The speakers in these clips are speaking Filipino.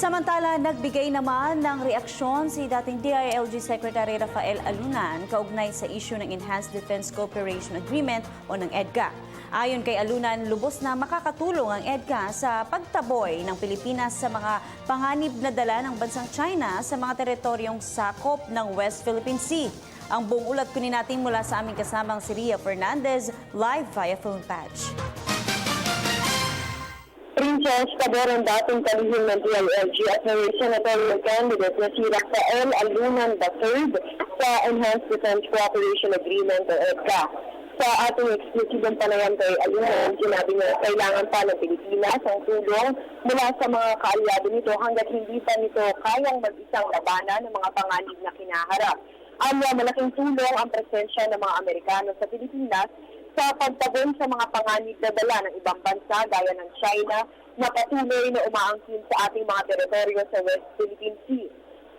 Samantala, nagbigay naman ng reaksyon si dating DILG Secretary Rafael Alunan kaugnay sa issue ng Enhanced Defense Cooperation Agreement o ng EDCA. Ayon kay Alunan, lubos na makakatulong ang EDCA sa pagtaboy ng Pilipinas sa mga panganib na dala ng bansang China sa mga teritoryong sakop ng West Philippine Sea. Ang buong ulat kunin natin mula sa aming kasamang si Ria Fernandez, live via phone patch. Princess Caboron, dating kalihim ng DILG at may senatorial candidate na si Rafael Alunan III sa Enhanced Defense Cooperation Agreement o EDCA. Sa ating eksklusibong panayam kay Alunan, sinabi niya kailangan pa ng Pilipinas ang tulong mula sa mga kaalyado nito hanggat hindi pa nito kayang mag-isang labanan ng mga panganib na kinaharap. Malaking tulong ang presensya ng mga Amerikano sa Pilipinas sa pagtagon sa mga panganib na dala ng ibang bansa gaya ng China na patuloy na umaangkin sa ating mga teritoryo sa West Philippine Sea.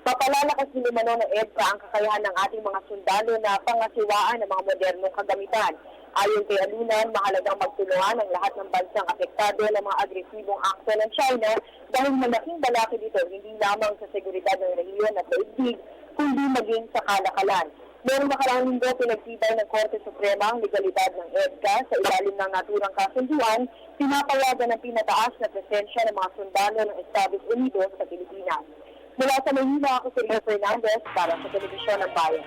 Papalalakas din naman ng EDCA ang kakayahan ng ating mga sundalo na pangasiwaan ng mga modernong kagamitan. Ayon kay Alunan, mahalagang magtulungan ang lahat ng bansang apektado ng mga agresibong akto ng China dahil malaking balakid ito hindi lamang sa seguridad ng rehiyon at daigdig, kundi maging sa kalakalan. Noong nakaraang linggo, pinagtibay ng Korte Suprema ang legalidad ng EDCA sa ilalim ng naturang kasunduan, pinapayagan ng pinataas na presensya ng mga sundalo ng Estados Unidos sa Pilipinas. Mula sa Manila, ako si Ria Fernandez para sa Telebisyon ng Bayan.